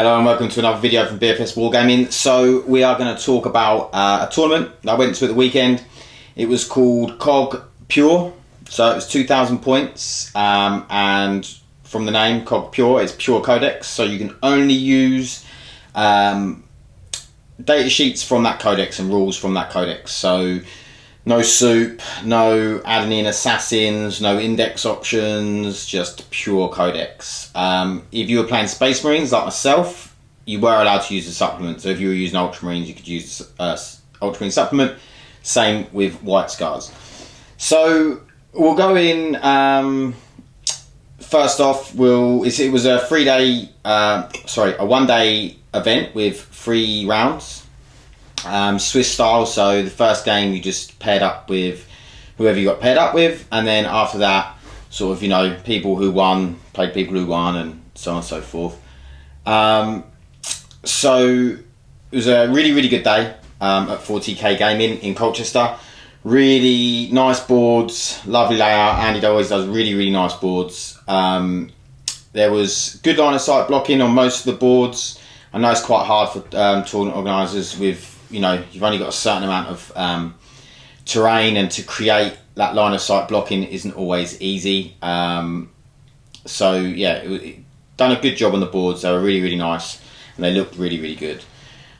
Hello and welcome to another video from BFS Wargaming. So we are going to talk about a tournament I went to at the weekend. It was called COG Pure, so it was 2,000 points, and from the name COG Pure, it's pure codex, so you can only use data sheets from that codex and rules from that codex. So no soup, no adding in assassins, no index options, just pure codex. If you were playing Space Marines like myself, you were allowed to use a supplement. So if you were using Ultramarines, you could use Ultramarine supplement. Same with White Scars. So we'll go in. First off, it was a 3-day, a 1-day event with 3 rounds. Swiss style, so the first game you just paired up with whoever you got paired up with, and then after that, sort of, you know, people who won played people who won, and so on and so forth. So it was a really good day at 40k Gaming in Colchester. Really nice boards, lovely layout. Andy always does really nice boards. There was good line of sight blocking on most of the boards. I know it's quite hard for tournament organisers with, you know, you've only got a certain amount of terrain, and to create that line of sight blocking isn't always easy. So yeah, it done a good job on the boards. They were really nice, and they looked really good.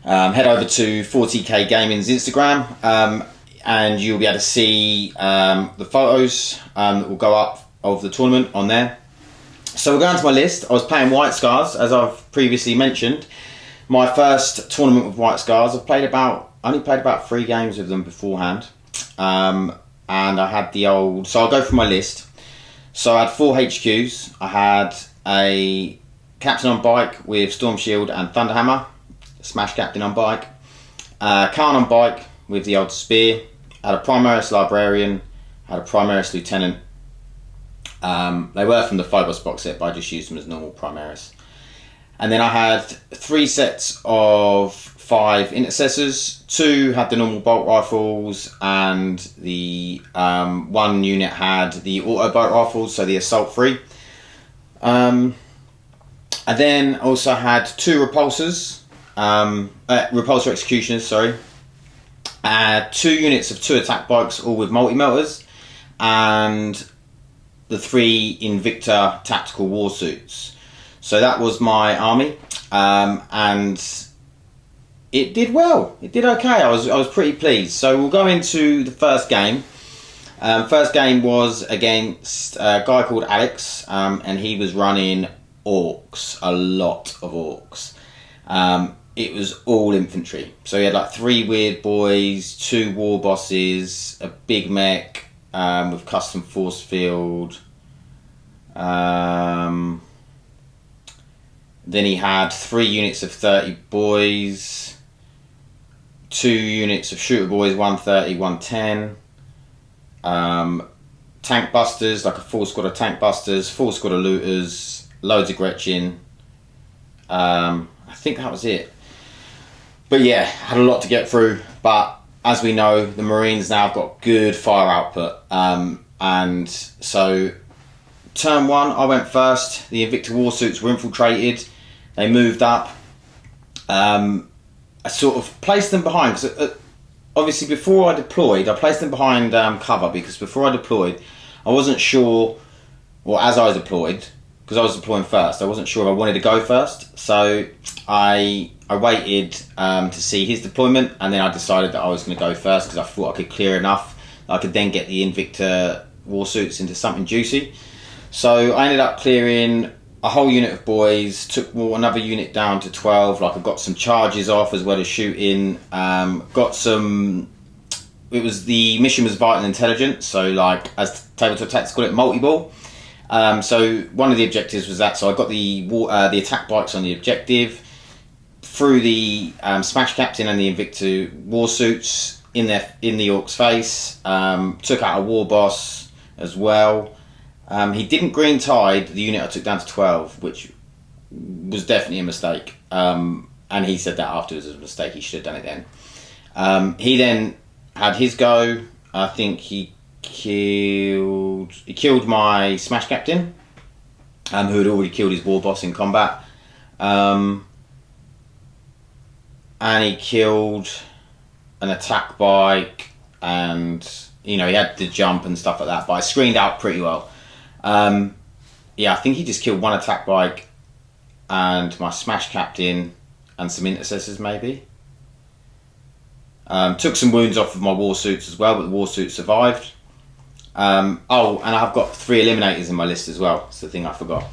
Head over to 40k Gaming's Instagram, and you'll be able to see the photos that will go up of the tournament on there. So we're going to my list. I was playing White Scars, as I've previously mentioned. My first tournament with White Scars, I only played about 3 games with them beforehand. And I had so I'll go through my list. So I had 4 HQs. I had a Captain on bike with Storm Shield and Thunderhammer. Smash Captain on bike. Khan on bike with the old Spear. I had a Primaris Librarian. I had a Primaris Lieutenant. They were from the Phobos box set, but I just used them as normal Primaris. And then I had 3 sets of 5 intercessors. 2 had the normal bolt rifles, and the 1 unit had the auto bolt rifles, so the assault 3. And then also had 2 repulsors, repulsor executioners, sorry. 2 units of 2 attack bikes, all with multi-melters, and the 3 Invicta tactical war suits. So that was my army, and it did well. It did okay. I was pretty pleased. So we'll go into the first game. First game was against a guy called Alex, and he was running orcs, a lot of orcs. It was all infantry. So he had like 3 weird boys, 2 war bosses, a big mech with custom force field. Then he had 3 units of 30 boys, 2 units of shooter boys, 130, 110. Tank busters, like a full squad of tank busters, full squad of looters, loads of Gretchen. I think that was it. But yeah, had a lot to get through. But as we know, the Marines now have got good fire output. And so turn 1, I went first. The Invicta Warsuits were infiltrated. They moved up. I sort of placed them behind, because obviously before I deployed, I placed them behind cover, because before I deployed, I wasn't sure, or as I deployed, because I was deploying first, I wasn't sure if I wanted to go first. So I waited to see his deployment, and then I decided that I was going to go first, because I thought I could clear enough that I could then get the Invicta Warsuits into something juicy. So I ended up clearing a whole unit of boys, took another unit down to 12. Like, I got some charges off as well as shooting. The mission was vital intelligence, so like as tabletop tactics call it, multi-ball. So one of the objectives was that. So I got the attack bikes on the objective, threw the Smash Captain and the Invicta Warsuits in the Orc's face. Took out a war boss as well. He didn't green tide the unit I took down to 12, which was definitely a mistake. And he said that afterwards as a mistake. He should have done it then. He then had his go. I think he killed my Smash Captain, who had already killed his war boss in combat. and he killed an attack bike, and he had to jump and stuff like that, but I screened out pretty well. I think he just killed one attack bike and my smash captain and some intercessors maybe. Took some wounds off of my war suits as well, but the war suit survived. And I've got 3 eliminators in my list as well. It's the thing I forgot.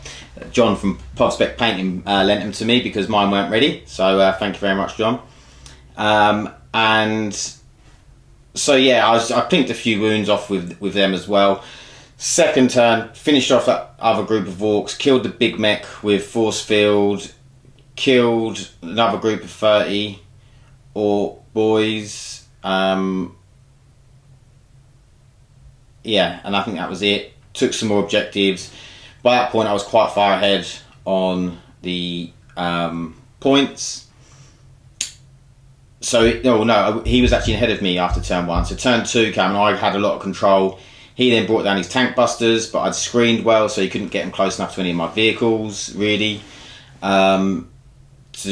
John from Povspec Painting lent them to me because mine weren't ready. So thank you very much, John. And so I pinked a few wounds off with them as well. Second turn, finished off that other group of orcs, killed the big mech with force field, killed another group of 30 orc boys. And I think that was it. Took some more objectives. By that point, I was quite far ahead on the points. So, he was actually ahead of me after turn 1. So turn 2 came and I had a lot of control. He then brought down his tank busters, but I'd screened well, so he couldn't get them close enough to any of my vehicles, really, to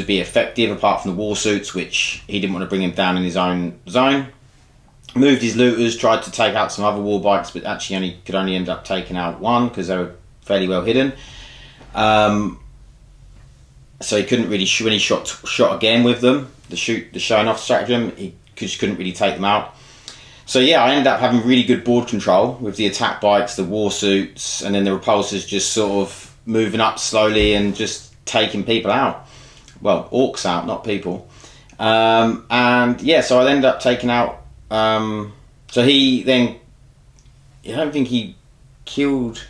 be effective, apart from the war suits, which he didn't want to bring him down in his own zone. Moved his looters, tried to take out some other war bikes, but actually could only end up taking out one because they were fairly well hidden. So he couldn't really when he shot again with them, the showing off stratagem, he just couldn't really take them out. So I ended up having really good board control with the attack bikes, the war suits, and then the repulsors just sort of moving up slowly and just taking people out. Well, orcs out, not people. So I ended up taking out. So he then, I don't think he killed.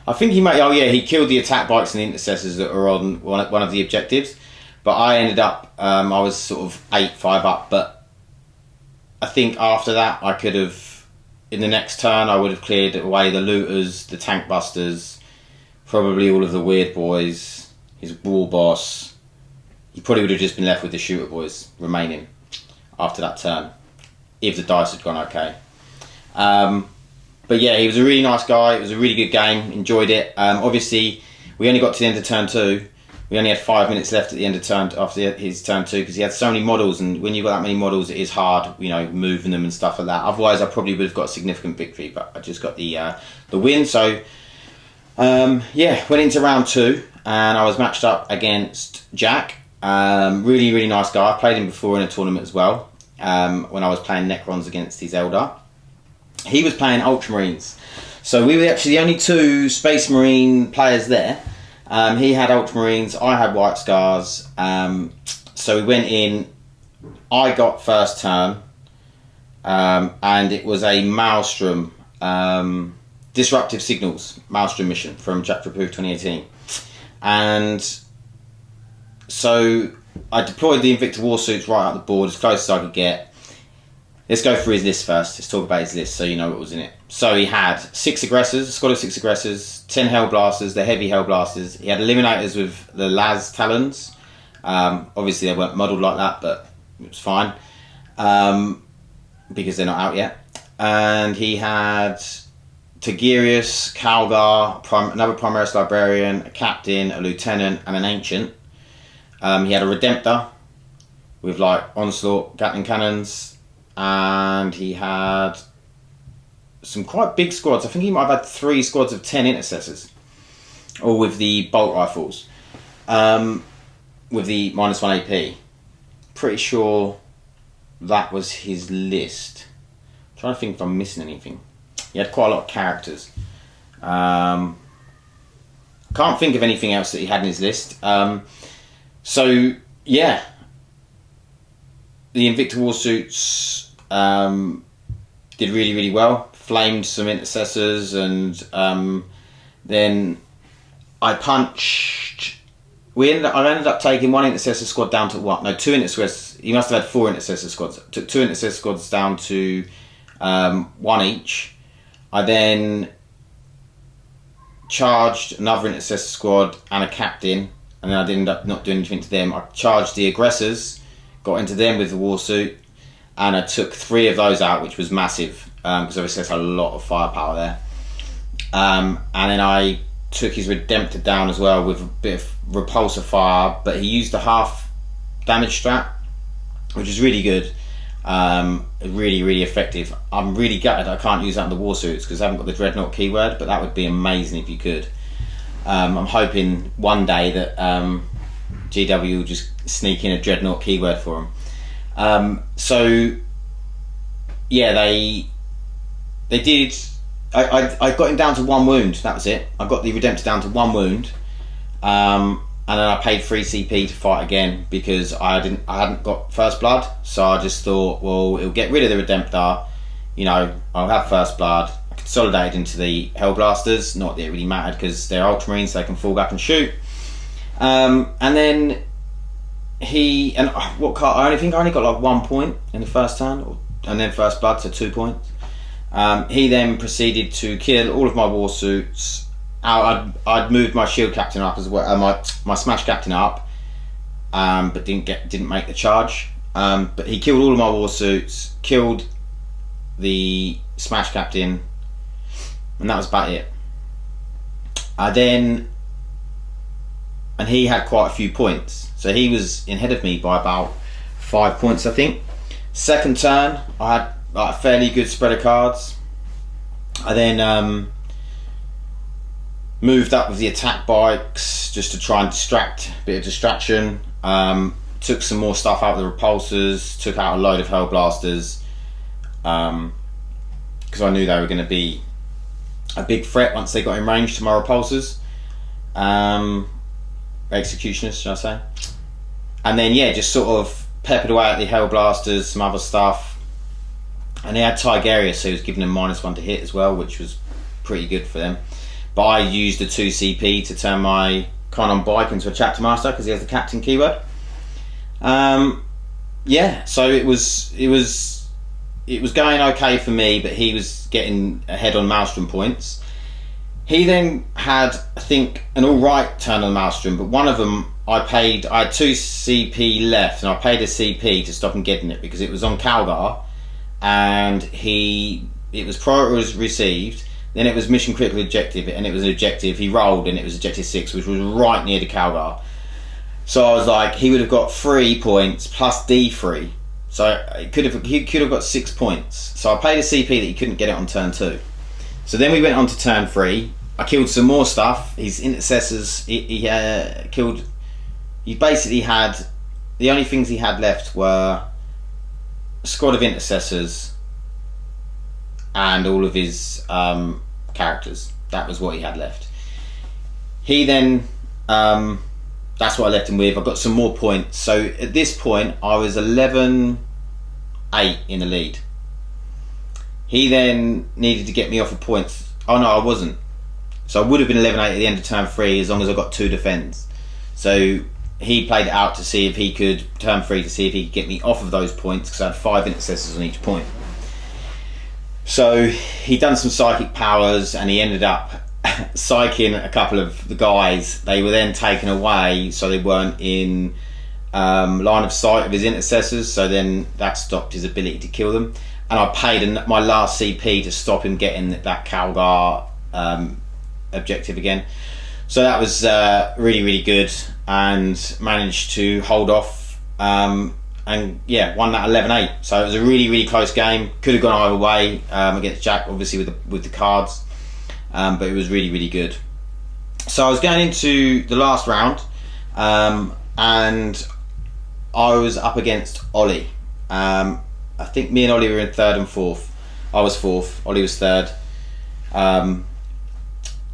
I think he might. He killed the attack bikes and the intercessors that were on one of the objectives. But I ended up. I was sort of 8-5 up, but I think after that I could have. In the next turn, I would have cleared away the looters, the tank busters, probably all of the weird boys, his war boss. He probably would have just been left with the shooter boys remaining after that turn, if the dice had gone okay. But he was a really nice guy. It was a really good game. Enjoyed it. Obviously, we only got to the end of turn 2. We only had 5 minutes left at the end of after his turn 2 because he had so many models, and when you've got that many models, it is hard, moving them and stuff like that. Otherwise, I probably would have got a significant victory, but I just got the win. So, went into round 2, and I was matched up against Jack. Really, really nice guy. I played him before in a tournament as well, when I was playing Necrons against his Eldar. He was playing Ultramarines. So we were actually the only 2 Space Marine players there. He had Ultramarines, I had White Scars. So we went in, I got first turn, and it was a Maelstrom, Disruptive Signals Maelstrom mission from Chapter Approved 2018. And so I deployed the Invicta War Suits right up the board as close as I could get. Let's go through his list first. Let's talk about his list so you know what was in it. So he had 6 aggressors, a squad of 6 aggressors, 10 Hellblasters, the heavy Hellblasters. He had eliminators with the Las Talons. Obviously they weren't modelled like that, but it was fine. Because they're not out yet. And he had Tigurius, Calgar, another Primaris Librarian, a Captain, a Lieutenant, and an Ancient. He had a Redemptor with Onslaught, Gatling Cannons. And he had some quite big squads. I think he might have had 3 squads of 10 intercessors, all with the bolt rifles, with the -1 AP. Pretty sure that was his list. I'm trying to think if I'm missing anything. He had quite a lot of characters. Can't think of anything else that he had in his list. The Invicta War Suits did really, really well. Flamed some intercessors, and then I punched. I ended up taking 1 intercessor squad down to what? No, 2 intercessors. He must have had 4 intercessor squads. Took 2 intercessor squads down to 1 each. I then charged another intercessor squad and a captain, and then I ended up not doing anything to them. I charged the aggressors, got into them with the war suit, and I took 3 of those out, which was massive, because obviously there's a lot of firepower there. And then I took his Redemptor down as well with a bit of repulsor fire, but he used the half damage strat, which is really good. Really effective. I'm really gutted I can't use that in the war suits because I haven't got the dreadnought keyword, but that would be amazing if you could. I'm hoping one day that GW will just sneak in a dreadnought keyword for them. So yeah, they did. I got him down to 1 wound. That was it. I got the Redemptor down to 1 wound, and then I paid 3 CP to fight again because I hadn't got first blood. So I just thought, well, it'll get rid of the Redemptor. You know, I'll have first blood. I consolidated into the Hellblasters. Not that it really mattered because they're Ultramarines, so they can fall back and shoot. And then what card? I think I only got like 1 point in the first turn, and then first blood, so 2 points. He then proceeded to kill all of my war suits. I'd moved my shield captain up as well, my smash captain up, but didn't make the charge. But he killed all of my war suits, killed the smash captain, and that was about it. And he had quite a few points, so he was ahead of me by about 5 points, I think. Second turn, I had like a fairly good spread of cards. I then moved up with the attack bikes just to try and distract, a bit of distraction. Took some more stuff out of the repulsors, took out a load of Hellblasters, because I knew they were going to be a big threat once they got in range to my repulsors. Executioners, should I say. And then yeah, just sort of peppered away at the Hellblasters, some other stuff. And he had Tigerius, so he was giving them -1 to hit as well, which was pretty good for them. But I used the 2 CP to turn my Chiron bike into a chapter master because he has the captain keyword. Yeah, so it was going okay for me, but he was getting ahead on Maelstrom points. He then had, I think, an alright turn on Maelstrom, but one of them I had 2 CP left, and I paid a CP to stop him getting it because it was on Calgar, and it was priority was received, then it was mission critical objective, and it was an objective, he rolled, and it was objective 6, which was right near the Calgar. So I was like, he would have got 3 points plus D3, so he could have got 6 points. So I paid a CP that he couldn't get it on turn 2. So then we went on to turn 3. I killed some more stuff. His intercessors, he basically had, the only things he had left were a squad of intercessors and all of his characters. That was what he had left. He then, that's what I left him with. I got some more points. So at this point, I was 11-8 in the lead. He then needed to get me off of points. Oh no, I wasn't. So I would have been 11-8 at the end of turn 3 as long as I got 2 defends. So he played it out to see if he could, turn 3, to see if he could get me off of those points because I had 5 intercessors on each point. So he done some psychic powers and he ended up psyching a couple of the guys. They were then taken away so they weren't in line of sight of his intercessors, so then that stopped his ability to kill them. And I paid my last CP to stop him getting that Calgar objective again. So that was really good, and managed to hold off, and yeah, won that 11-8. So it was a really close game. Could have gone either way against Jack, obviously with the cards, but it was really good. So I was going into the last round, and I was up against Ollie. I think me and Ollie were in 3rd and 4th. I was 4th, Ollie was 3rd.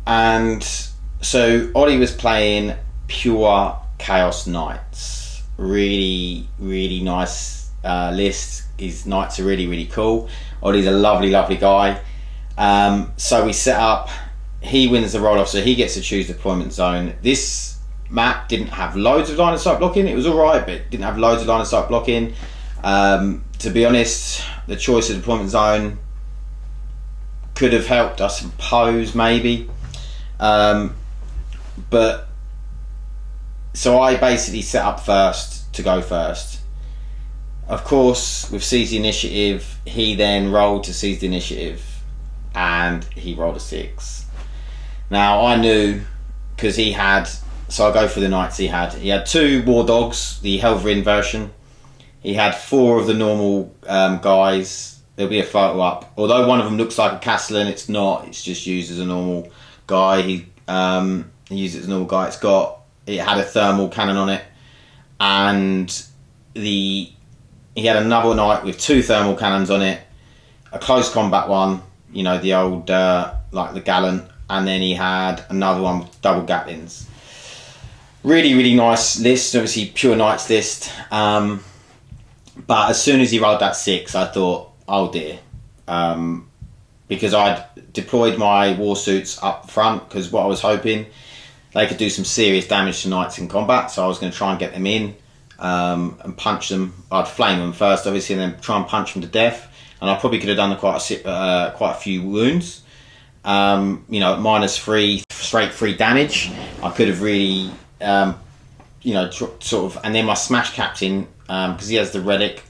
And so Ollie was playing pure Chaos Knights. Really nice list. His knights are really cool. Ollie's a lovely guy. So we set up, he wins the roll off, so he gets to choose deployment zone. This map didn't have loads of line of sight blocking. It was alright, but it didn't have loads of line of sight blocking. To be honest, the choice of deployment zone could have helped, I suppose, maybe. But so I basically set up first to go first. Of course, with seize the initiative, he then rolled to seize the initiative, and he rolled a 6. Now I knew, because he had So I'll go through the knights he had. He had 2 war dogs, the Helverin version. He had 4 of the normal guys. There'll be a photo up. Although one of them looks like a Castellan, it's not. It's just used as a normal guy. He used it as a normal guy. It had a thermal cannon on it, and he had another knight with 2 thermal cannons on it, a close combat one, you know, the old like the Gallant, and then he had another one with double Gatlins. Really, really nice list. Obviously, pure knights list. But as soon as he rolled that 6, I thought, oh dear, because I'd deployed my war suits up front, because what I was hoping, they could do some serious damage to knights in combat, so I was going to try and get them in and punch them. I'd flame them first, obviously, and then try and punch them to death. And I probably could have done quite a few wounds. You know, at -3, straight 3 damage, I could have really, you know, sort of. And then my Smash Captain, because he has the relic,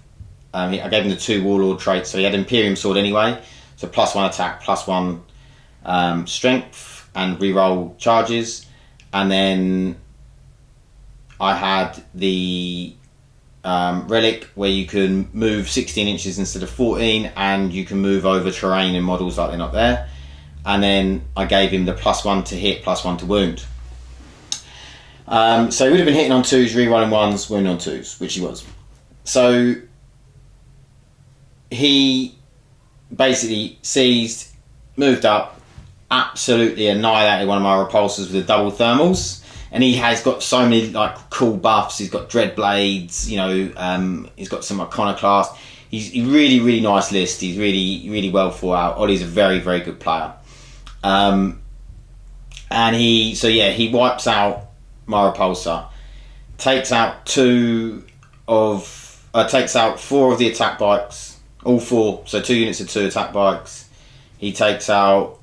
I gave him the 2 warlord traits, so he had Imperium Sword anyway, so +1 attack, +1 strength, and reroll charges. And then I had the relic where you can move 16 inches instead of 14, and you can move over terrain in models like they're not there. And then I gave him the +1 to hit, +1 to wound. So he would have been hitting on 2s, rerolling 1s, wounding on 2s, which he was. So he basically seized, moved up, absolutely annihilated one of my repulsors with the double thermals. And he has got so many like cool buffs. He's got dread blades, you know. He's got some iconoclast. He's a really, really nice list. He's really, really well thought out. Ollie's a very, very good player. And he wipes out my repulsor, takes out 4 of the attack bikes, all 4. So 2 units of 2 attack bikes. He takes out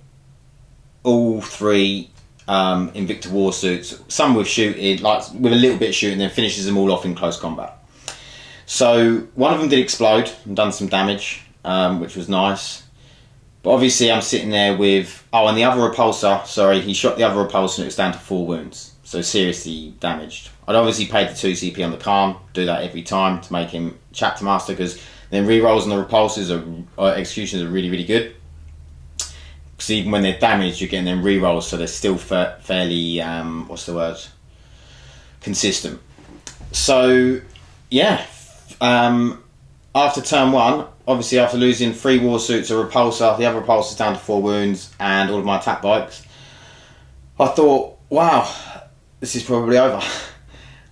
all 3. Invicta war suits, some with shooting, like with a little bit of shooting, then finishes them all off in close combat. So one of them did explode and done some damage, which was nice. But obviously I'm sitting there with, and the other repulsor, sorry, he shot the other repulsor and it was down to 4 wounds, so seriously damaged. I'd obviously paid the 2 CP on the calm, do that every time to make him chapter master, because then rerolls on the repulsors or executions are really, really good. Because even when they're damaged, you're getting them rerolls, so they're still fairly, consistent. So, yeah, after turn 1, obviously after losing 3 war suits, a repulsor, the other repulsor's down to 4 wounds, and all of my attack bikes, I thought, wow, this is probably over.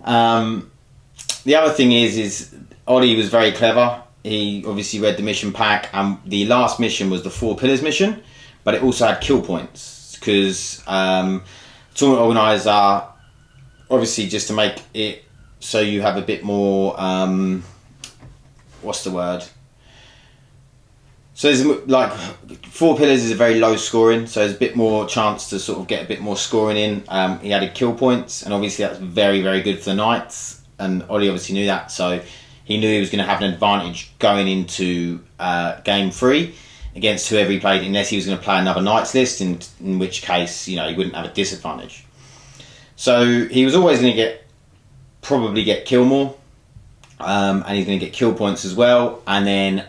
The other thing is Ollie was very clever. He obviously read the mission pack, and the last mission was the 4 Pillars mission, but it also had kill points, because tournament organiser, obviously just to make it so you have a bit more, so there's like 4 Pillars is a very low scoring, so there's a bit more chance to sort of get a bit more scoring in. He added kill points, and obviously that's very, very good for the Knights, and Ollie obviously knew that, so he knew he was going to have an advantage going into game 3 against whoever he played, unless he was going to play another Knights list, in which case, you know, he wouldn't have a disadvantage. So he was always going to probably get kill more, and he's going to get kill points as well, and then,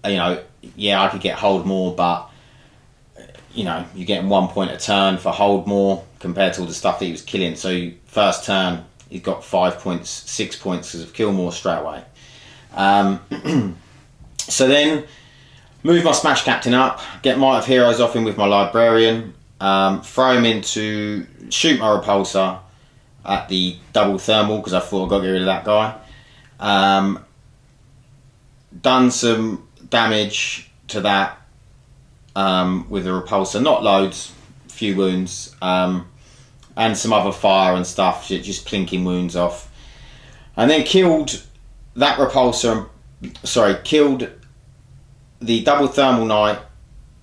you know, yeah, I could get hold more, but, you know, you're getting 1 point a turn for hold more compared to all the stuff that he was killing. So first turn, he's got 5 points, 6 points because of kill more straight away. So then, move my Smash Captain up, get Might of Heroes off him with my Librarian, throw him in to shoot my Repulsor at the double thermal, because I thought I got to get rid of that guy. Done some damage to that with the Repulsor, not loads, a few wounds, and some other fire and stuff, just plinking wounds off. And then killed that Repulsor, killed the double thermal knight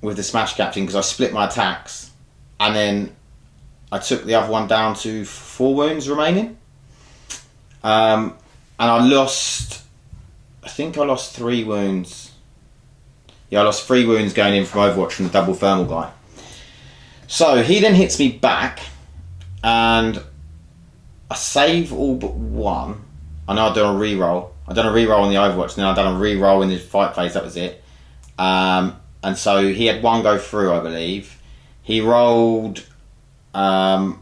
with the Smash Captain, because I split my attacks, and then I took the other one down to 4 wounds remaining, and I think I lost 3 wounds. Yeah, I lost 3 wounds going in from Overwatch from the double thermal guy. So he then hits me back, and I save all but one. I know I've done a reroll. I've done a reroll on the Overwatch, then I've done a reroll in the fight phase, that was it. And so he had one go through, I believe. He rolled and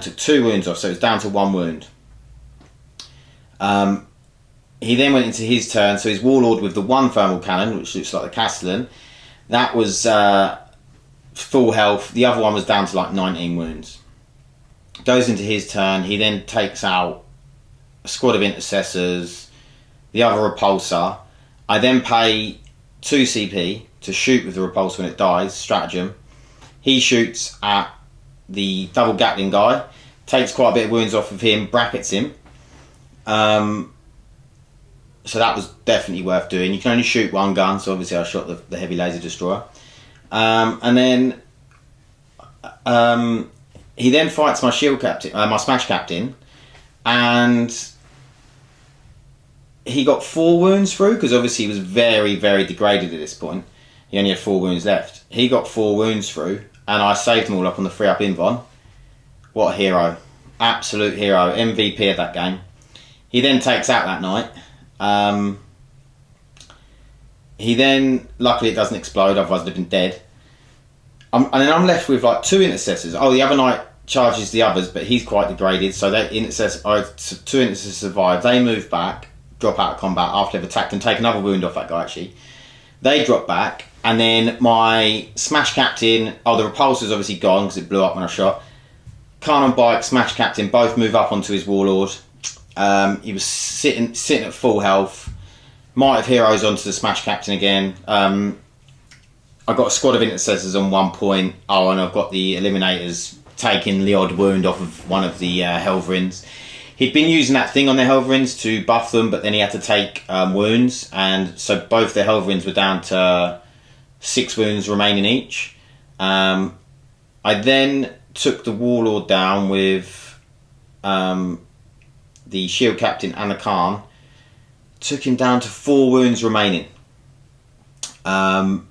took 2 wounds off, so it was down to 1 wound. He then went into his turn, so his Warlord with the 1 thermal cannon, which looks like the Castellan, that was full health. The other one was down to like 19 wounds. Goes into his turn, he then takes out a squad of intercessors, the other repulsor. I then pay 2 CP to shoot with the repulsor when it dies, stratagem. He shoots at the double Gatling guy, takes quite a bit of wounds off of him, brackets him. So that was definitely worth doing. You can only shoot 1 gun, so obviously I shot the heavy laser destroyer. And then he then fights my shield captain, my smash captain, and he got 4 wounds through, because obviously he was very, very degraded at this point. He only had 4 wounds left. He got 4 wounds through, and I saved them all up on the 3-up invon. What a hero. Absolute hero. MVP of that game. He then takes out that night. He then, luckily it doesn't explode, otherwise I'd have been dead. And then I'm left with like 2 intercessors. Oh, the other knight charges the others, but he's quite degraded, so that 2 intercessors survive. They move back, drop out of combat after they've attacked and take another wound off that guy actually. They drop back, and then my smash captain, the repulsor's obviously gone because it blew up when I shot. Khan on bike, smash captain, both move up onto his Warlord. He was sitting at full health. Might have heroes onto the smash captain again. I got a squad of intercessors on 1 point. Oh, and I've got the eliminators taking the odd wound off of one of the Helverins. He'd been using that thing on the Helverins to buff them, but then he had to take wounds, and so both the Helverins were down to 6 wounds remaining each. I then took the Warlord down with the shield captain and the Khan. Took him down to 4 wounds remaining. 4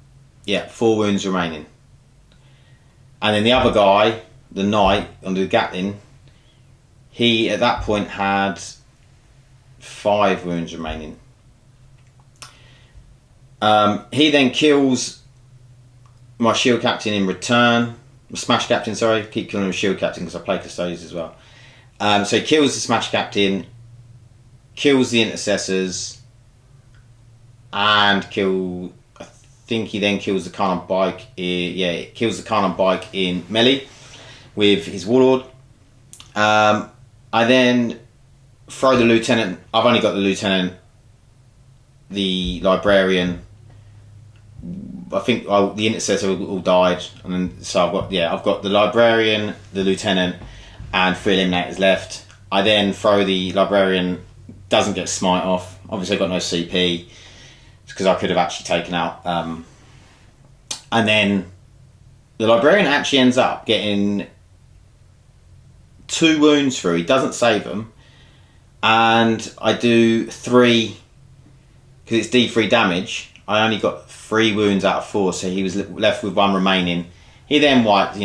wounds remaining. And then the other guy, the knight under the Gatling, he at that point had 5 wounds remaining. He then kills my shield captain in return. Smash captain, sorry. Keep killing him shield captain because I play Custodians as well. So he kills the smash captain, kills the intercessors, and I think he then kills the Khan on bike. Kills the Khan on bike in melee with his Warlord. I then throw the lieutenant. I've only got the lieutenant, the librarian. I think the intercessor all died, and then so I've got the librarian, the lieutenant, and 3 eliminators left. I then throw the librarian. Doesn't get smite off. Obviously, I got no CP because I could have actually taken out. And then the librarian actually ends up getting 2 wounds through. He doesn't save them, and I do 3 because it's D3 damage. I only got 3 wounds out of 4, so he was left with 1 remaining. He then wiped.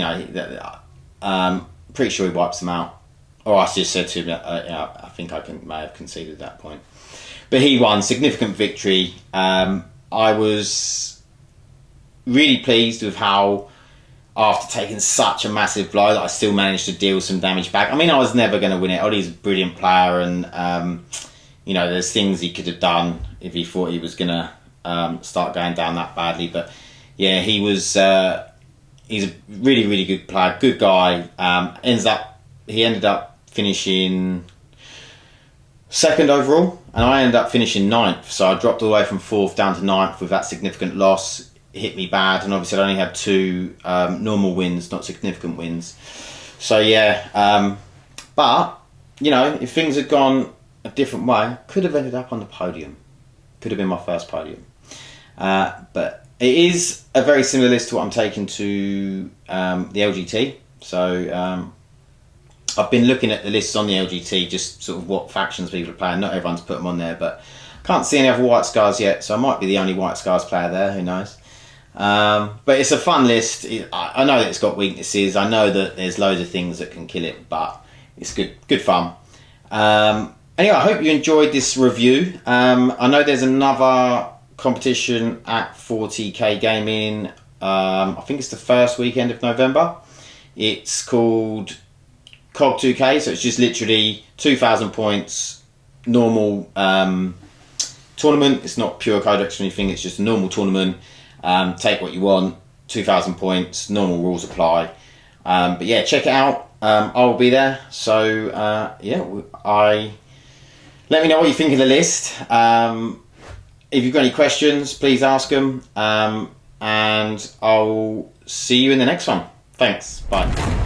Pretty sure he wipes them out. Or I just said to him, I think may have conceded at that point. But he won, significant victory. I was really pleased with how, after taking such a massive blow, that I still managed to deal some damage back. I mean, I was never going to win it. Ollie's a brilliant player, and there's things he could have done if he thought he was going to start going down that badly. But yeah, he's a really, really good player, good guy. He ended up finishing 2nd overall, and I ended up finishing 9th. So I dropped all the way from 4th down to 9th with that significant loss. It hit me bad, and obviously I only had 2 normal wins, not significant wins. So yeah, but if things had gone a different way, could have ended up on the podium. Could have been my first podium. But it is a very similar list to what I'm taking to the LGT. So I've been looking at the lists on the LGT, just sort of what factions people are playing. Not everyone's put them on there, but can't see any other White Scars yet, so I might be the only White Scars player there, who knows. But it's a fun list. I know that it's got weaknesses. I know that there's loads of things that can kill it, but it's good fun. Anyway, I hope you enjoyed this review. I know there's another competition at 40k Gaming. I think it's the first weekend of November. It's called COG 2k, so it's just literally 2,000 points, normal tournament. It's not pure codex or anything, it's just a normal tournament. Take what you want, 2,000 points, normal rules apply. But yeah, check it out. I'll be there. So yeah, let me know what you think of the list. If you've got any questions, please ask them. And I'll see you in the next one. Thanks. Bye.